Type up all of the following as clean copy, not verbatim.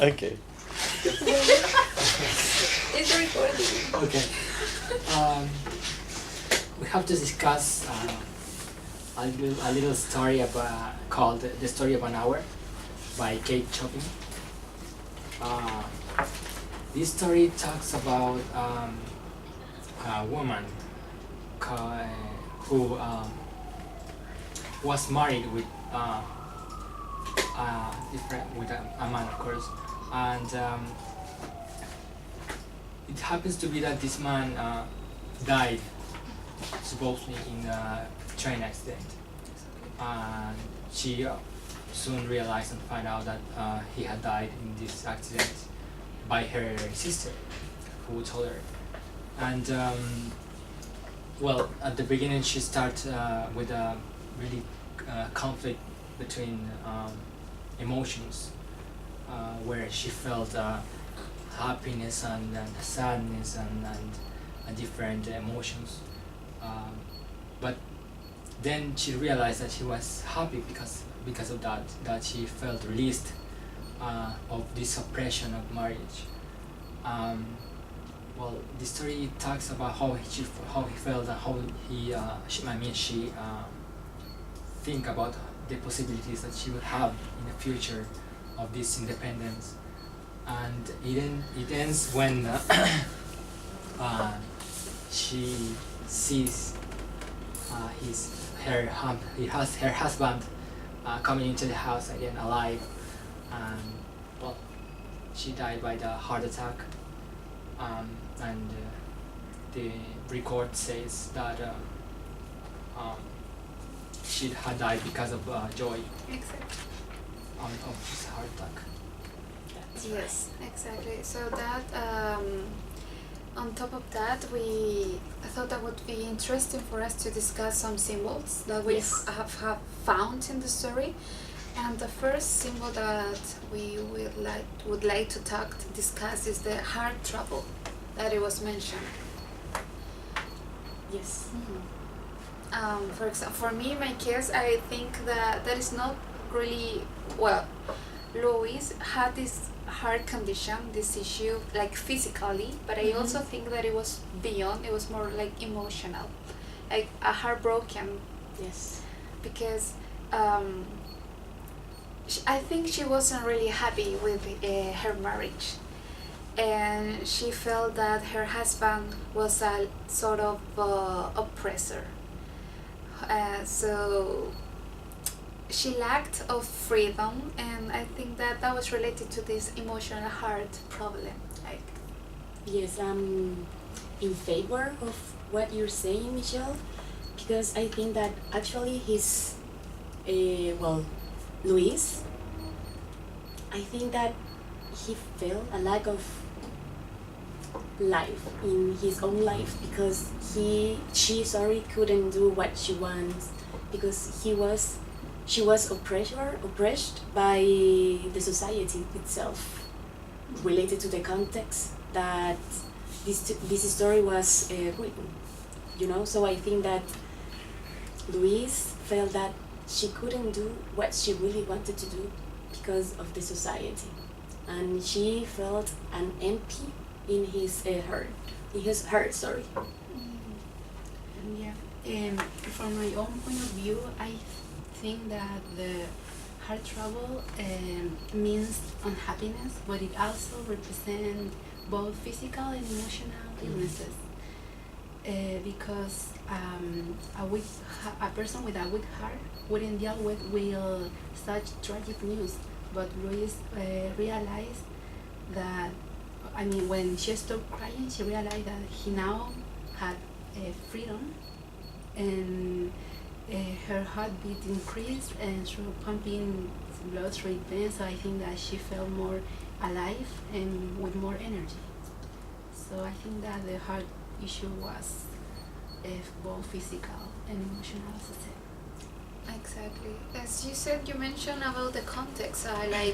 Okay. It's recording. Okay. We have to discuss a little story about, called The Story of an Hour by Chopin. This story talks about a woman who was married with a man, of course, and it happens to be that this man died supposedly in a train accident, and she soon realized and found out that he had died in this accident by her sister, who told her. And well, at the beginning she started with a really conflict between emotions, where she felt happiness and sadness and different emotions, but then she realized that she was happy because of that she felt released of this oppression of marriage. Well, the story talks about how he felt and how she think about the possibilities that she would have in the future of this independence. And it ends when she sees her husband coming into the house again alive, and well, she died by the heart attack, and the record says that she had died because of joy. Exactly. Of this heart attack. Yes, exactly. So that on top of that, I thought that would be interesting for us to discuss some symbols that we have found in the story. And the first symbol that we would like to discuss is the heart trouble that it was mentioned. Yes. Mm-hmm. For example, for me, in my case, I think that is not really well. Louise had this heart condition, this issue, like physically, but I also think that it was beyond. It was more like emotional, like a heartbroken. Yes. Because I think she wasn't really happy with her marriage, and she felt that her husband was a sort of oppressor. So she lacked of freedom, and I think that was related to this emotional heart problem. Like, yes, I'm in favor of what you're saying, Michelle, because I think that actually his, Luis, I think that he felt a lack of life in his own life because she couldn't do what she wants because she was oppressed by the society itself, related to the context that this story was written, So I think that Louise felt that she couldn't do what she really wanted to do because of the society, and she felt an empty in his heart. Sorry. Yeah. From my own point of view, I think that the heart trouble means unhappiness, but it also represents both physical and emotional illnesses. Because a person with a weak heart wouldn't deal with such tragic news, but Louise realized that, when she stopped crying, she realized that he now had freedom, and her heartbeat increased and through pumping blood through her veins. So I think that she felt more alive and with more energy. So I think that the heart issue was both physical and emotional, as I said. exactly. As you said, you mentioned about the context. I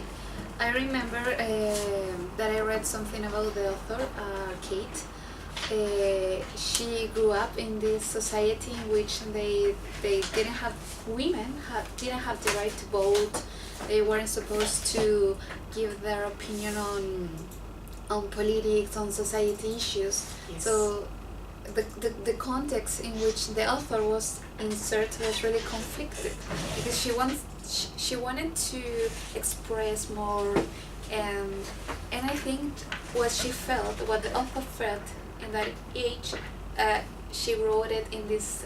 remember that I read something about the author, Kate. She grew up in this society in which they didn't have women didn't have the right to vote, they weren't supposed to give their opinion on politics, on society issues. Yes. So the context in which the author was inserted was really conflicted, because she wanted to express more, and I think what the author felt in that age, she wrote it in this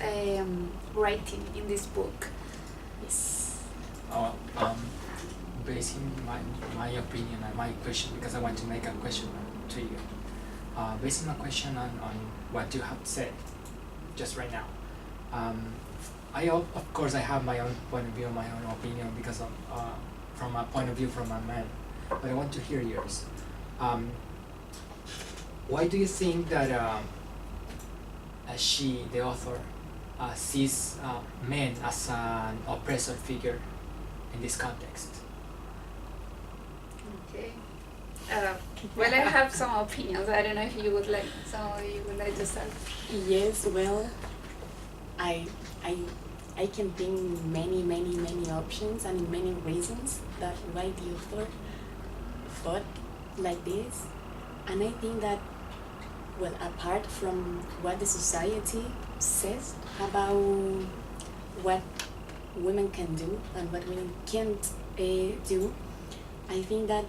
writing in this book. Yes. Basing my opinion and my question, because I want to make a question to you. Basing my question on what you have said just right now. Of course I have my own point of view, my own opinion, because of from a point of view from a man, but I want to hear yours. Why do you think that the author, sees men as an oppressor figure in this context? Okay. Well, I have some opinions. I don't know if you would like to start. Yes, well, I can think many options and many reasons that why the author thought like this. And I think that, well, apart from what the society says about what women can do and what women can't do, I think that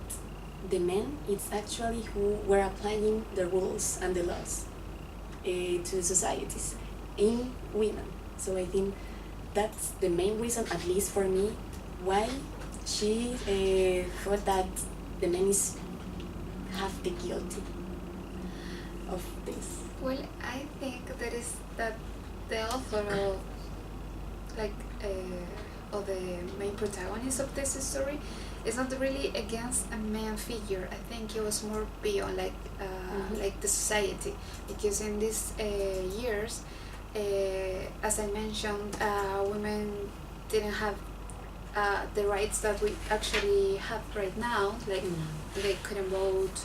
the men is actually who were applying the rules and the laws to societies in women. So I think that's the main reason, at least for me, why she thought that the men have the guilty of this. Well, I think that the author of the main protagonist of this story is not really against a man figure. I think it was more beyond like the society, because in these years, as I mentioned, women didn't have the rights that we actually have right now. Like they couldn't vote,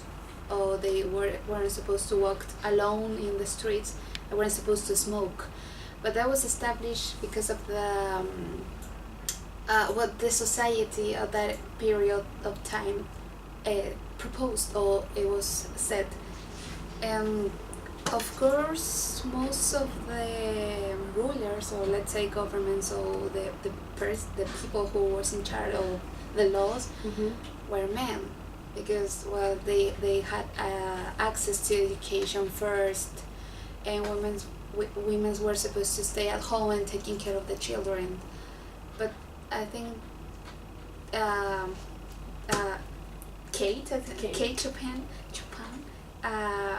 or they weren't supposed to walk alone in the streets. They weren't supposed to smoke. But that was established because of the what the society of that period of time proposed, or it was said. And of course, most of the rulers, or let's say governments, or the people who was in charge of the laws were men, because they had access to education first, and women were supposed to stay at home and taking care of the children. But I think Kate Chopin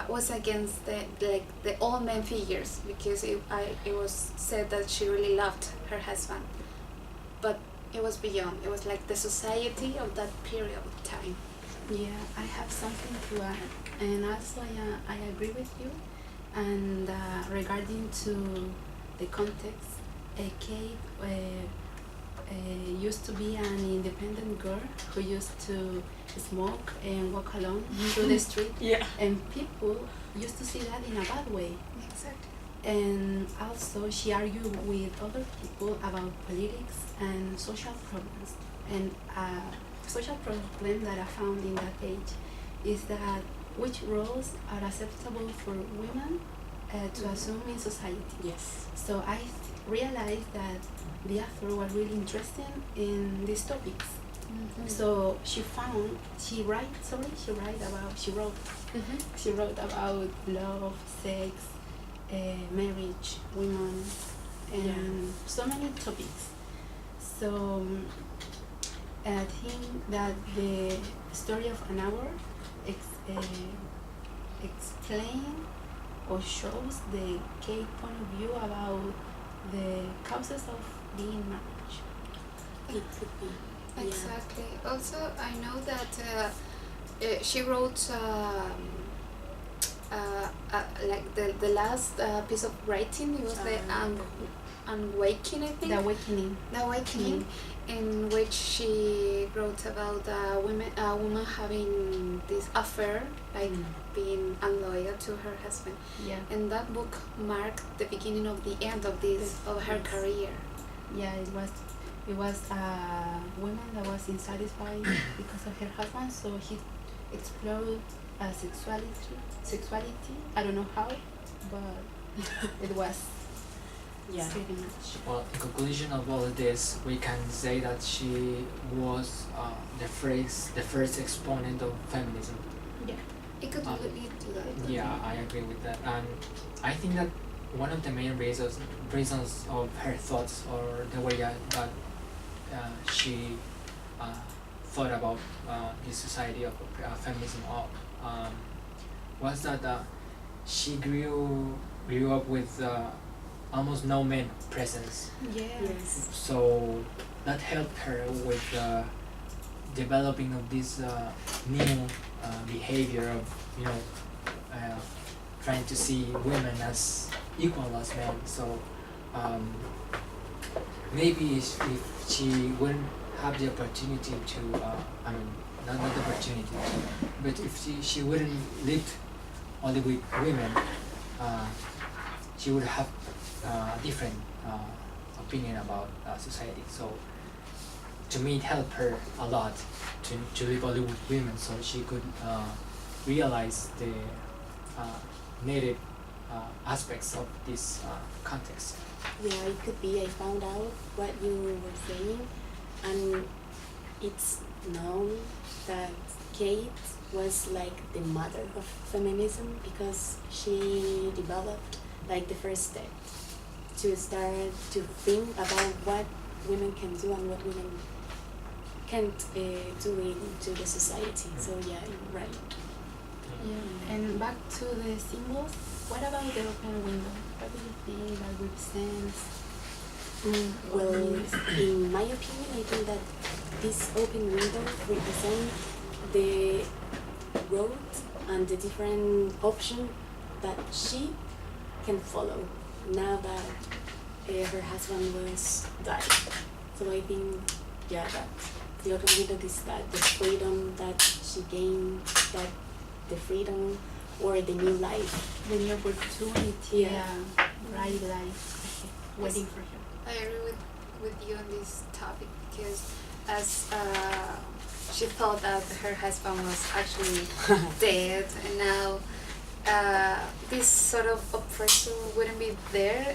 was against the all men figures, because it was said that she really loved her husband, but it was beyond. It was like the society of that period of time. Yeah, I have something to add, and also I agree with you. And regarding to the context, Kate used to be an independent girl who used to smoke and walk alone through the street, and people used to see that in a bad way. Exactly. And also she argued with other people about politics and social problems. And social problem that I found in that age is that which roles are acceptable for women to assume in society. Yes. So I realized that the author was really interested in these topics. So she wrote about love, sex, marriage, women, and so many topics. So I think that the story of an hour explain or shows the gay point of view about the causes of being marriage. It could be. Exactly. Also, I know that she wrote like the last piece of writing. It was the Awakening, I think. The Awakening. The Awakening, in which she wrote about a woman having this affair, like being unloyal to her husband. Yeah. And that book marked the beginning of the end of her career. Yeah, it was a woman that was unsatisfied because of her husband, so he explored sexuality. I don't know how, but it was Yeah. pretty much. Well, in conclusion of all of this, we can say that she was the first exponent of feminism. Yeah. It could lead to that. Yeah, I agree with that, and I think that one of the main reasons of her thoughts or the way that she thought about the society of feminism was that she grew up with almost no men presence, Yeah. Yes. so that helped her with developing of this new behavior of trying to see women as equal as men. So maybe if she wouldn't have the opportunity to, not the opportunity to, but if she wouldn't live only with women, she would have a different opinion about society. So to me, it helped her a lot to live only with women, so she could realize the native aspects of this context. Yeah, it could be. I found out what you were saying, and it's known that Kate was like the mother of feminism because she developed like the first step to start to think about what women can do and what women can't do into the society. So yeah, you're right. Yeah. And back to the symbols. What about the open window? What do you think that represents? Well, in my opinion, I think that this open window represents the road and the different option that she can follow now that her husband was died. So I think, yeah, that the open window is that the freedom that she gained, that the freedom or the new life. The new opportunity, Yeah. bright life waiting for her. I agree with you on this topic because as she thought that her husband was actually dead, and now this sort of oppression wouldn't be there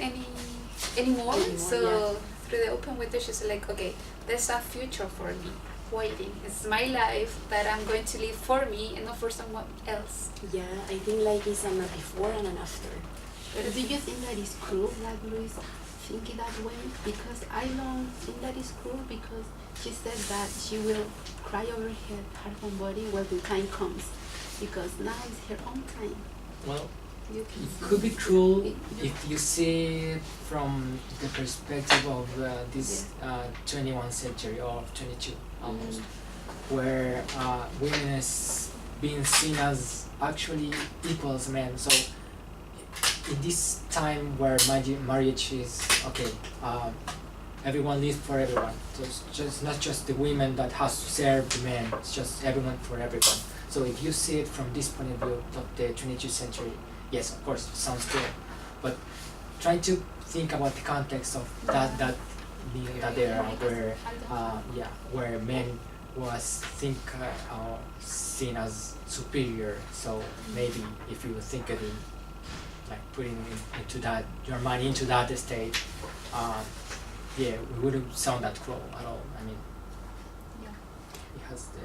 anymore. So yeah. through the open window, she's like, okay, there's a future for me waiting. It's my life that I'm going to live for me and not for someone else. Yeah, I think like it's a before and an after. But do you think that is cruel that Luis thinking that way? Because I don't think that is cruel because she said that she will cry over her husband body when the time comes because now it's her own time. Well, You can it see. could be cruel You- if you see it from the perspective of this 21st century or 22 almost, where women is being seen as actually equal as men. So in this time where marriage is okay, everyone lives for everyone. So it's just not just the women that has to serve the men. It's just everyone for everyone. So if you see it from this point of view of the 22nd century, yes, of course, it sounds good, but try to think about the context of that era where men was seen as superior. So maybe if you think it in, like putting into that your mind into that state, it wouldn't sound that cruel at all. I mean, Yeah. it has the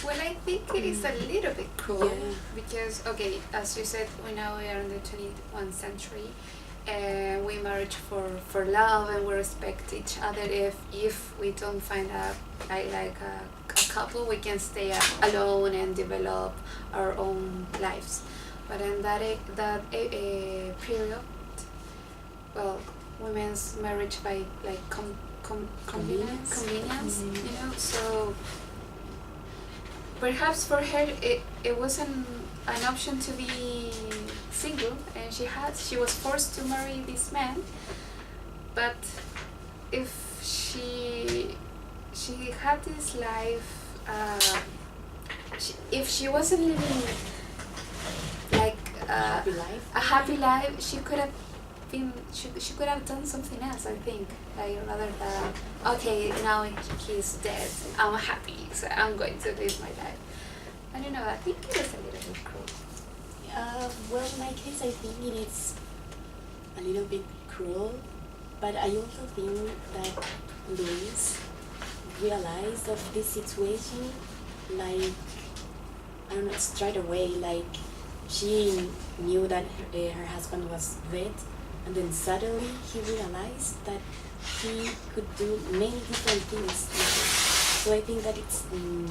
Well, I think it is a little bit cruel Yeah. because, okay, as you said, we are in the 21st century and we marry for love and we respect each other. If we don't find a couple, we can stay alone and develop our own lives. But in that period, well, women's marriage by like convenience, you know, so perhaps for her it wasn't an option to be single, and she was forced to marry this man. But if she had this life, if she wasn't living like Happy life. a happy life, she could have been, she could have done something else, I think, like rather than, okay, now he's dead, I'm happy, so I'm going to live my life. I don't know, I think it was a little bit cruel. Well, in my case, I think it is a little bit cruel, but I also think that Louise realized of this situation, like, I don't know, straight away, like, she knew that her husband was dead, and then suddenly he realized that he could do many different things. So I think that it's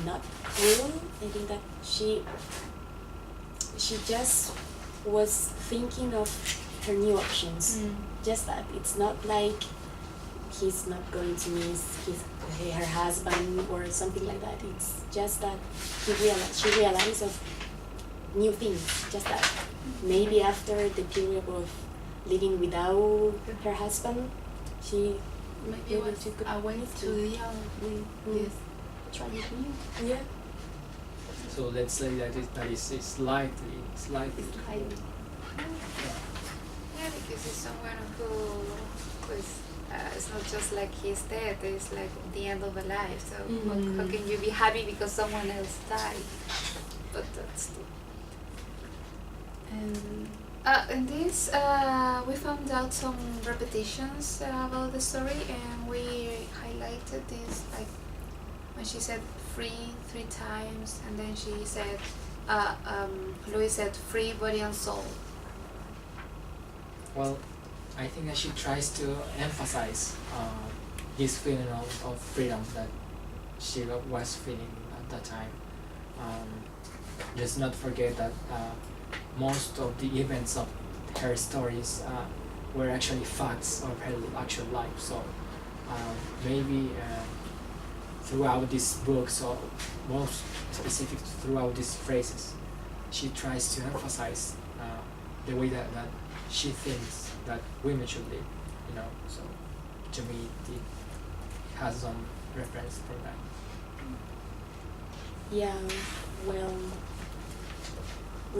not cruel. I think that she just was thinking of her new options. Just that. It's not like he's not going to miss her husband or something like that. It's just that she realized of new things. Just that. Maybe after the period of living without her husband, she Maybe it was a way to deal with this tragic news. Yeah. So let's say that is slightly. It's like Yeah, because it's someone who is, it's not just like he's dead, it's like the end of a life, so how can you be happy because someone else died? But that's and in this, we found out some repetitions about the story, and we highlighted this, like when she said free 3 times, and then she said, Louis said free body and soul. Well, I think that she tries to emphasize this feeling of freedom that she was feeling at that time. Let's not forget that most of the events of her stories were actually facts of her actual life. So maybe throughout this book, so most specific throughout these phrases, she tries to emphasize the way that she thinks that women should live, you know. So to me, it has some reference from that. Yeah, well,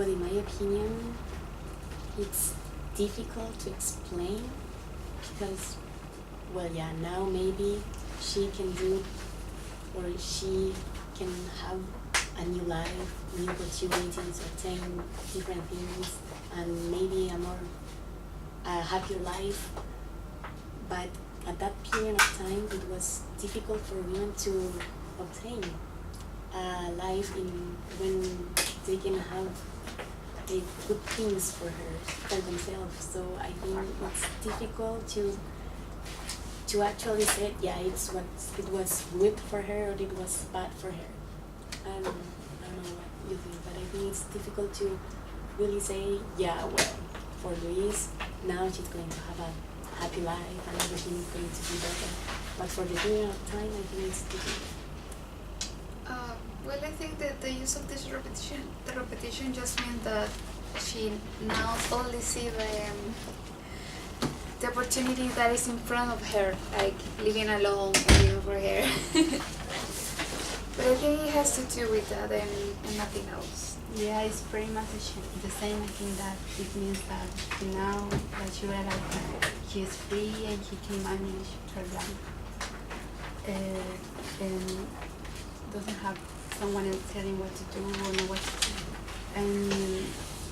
in my opinion, it's difficult to explain because, well, yeah, now maybe she can do, or she can have a new life, new opportunities, obtain different things, and maybe a happier life. But at that period of time, it was difficult for women to obtain a life when they can have good things for themselves. So I think it's difficult to actually say, yeah, it was good for her or it was bad for her. I don't know what you think, but I think it's difficult to really say, yeah, well, for Louise, now she's going to have a happy life and everything is going to be better. But for the period of time, I think it's difficult. Well, I think that the use of this repetition just meant that she now only see the opportunity that is in front of her, like living alone and living for her. But I think it has to do with that and nothing else. yeah, it's pretty much the same. I think that it means that now that she realized that she is free and she can manage her life and doesn't have someone else telling what to do or know what to do. And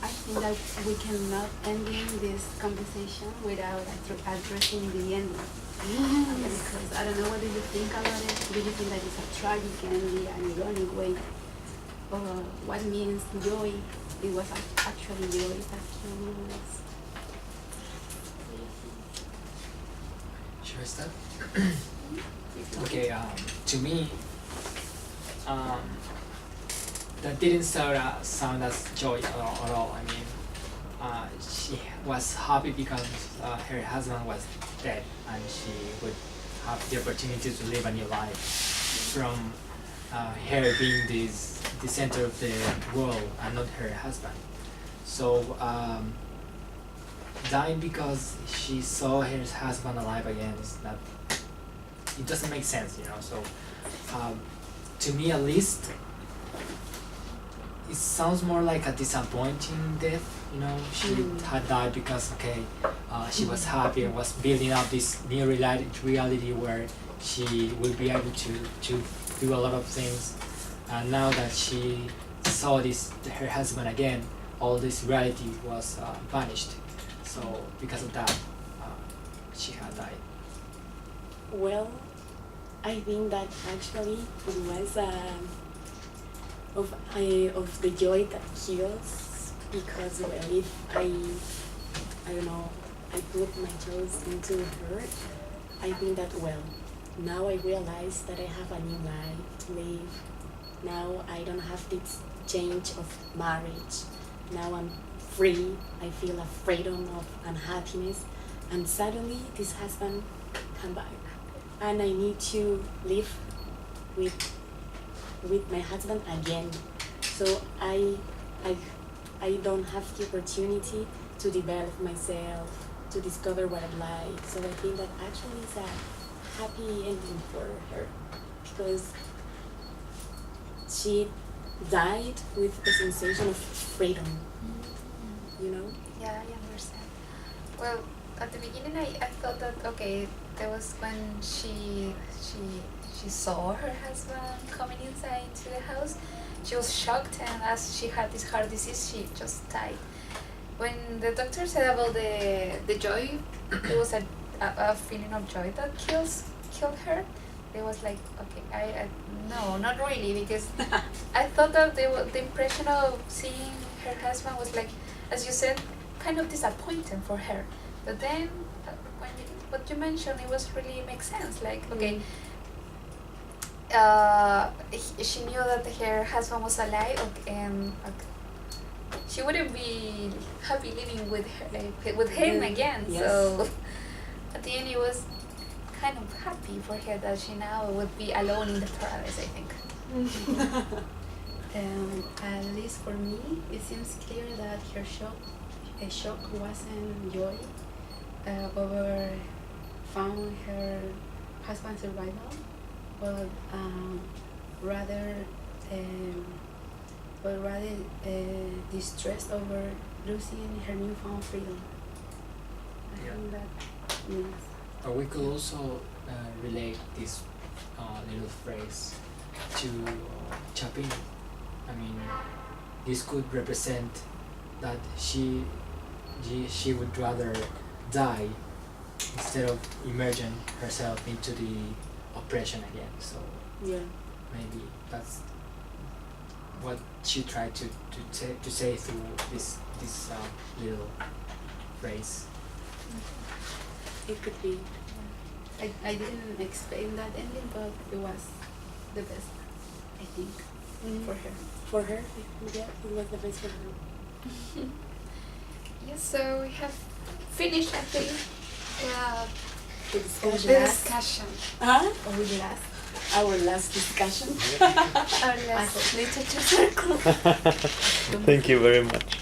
I think that we cannot end this conversation without addressing the ending. Because I don't know, what do you think about it? Do you think that it's a tragic ending, an ironic way? Or what means joy? It was actually joy that killed us. Should I start? Okay, to me, that didn't sound as joy at all. I mean, she was happy because her husband was dead and she would have the opportunity to live a new life from her being the center of the world and not her husband. So dying because she saw her husband alive again is not, it doesn't make sense, you know. So to me at least, it sounds more like a disappointing death. You know, she had died because she was happy and was building up this new reality where she will be able to do a lot of things. And now that she saw her husband again, all this reality was vanished. So because of that, she had died. Well, I think that actually it was of the joy that kills, because well, if I don't know, I put my trust into her, I think that well, now I realize that I have a new life to live. Now I don't have this change of marriage. Now I'm free. I feel a freedom of unhappiness, and suddenly this husband come back, and I need to live with my husband again. So I don't have the opportunity to develop myself, to discover what I like. So I think that actually is a happy ending for her, because she died with the sensation of freedom, you know? Yeah, I understand. Well, at the beginning, I thought that there was when she saw her husband coming inside to the house, she was shocked, and as she had this heart disease, she just died. When the doctor said about the joy, it was a feeling of joy that killed her. It was like, I no, not really, because I thought that the impression of seeing her husband was like, as you said, kind of disappointing for her. But then, what you mentioned, it was really makes sense. Like, she knew that her husband was alive, and she wouldn't be happy living with him again. Yes. So at the end, it was kind of happy for her that she now would be alone in the paradise, I think. At least for me, it seems clear that her shock wasn't joy over found her husband's survival, but rather distressed over losing her newfound freedom. I think that means. But we could also relate this little phrase to Chopin. I mean, this could represent that she would rather die instead of immersing herself into the oppression again. So Yeah. maybe that's what she tried to say through this little phrase. It could be. I didn't expect that ending, but it was the best, I think, for her. For her, yeah, it was the best for her. Yes, so we have finished, I think, The the discussion. discussion. Huh? Or we last. Our last discussion. Our last literature circle. Thank you very much.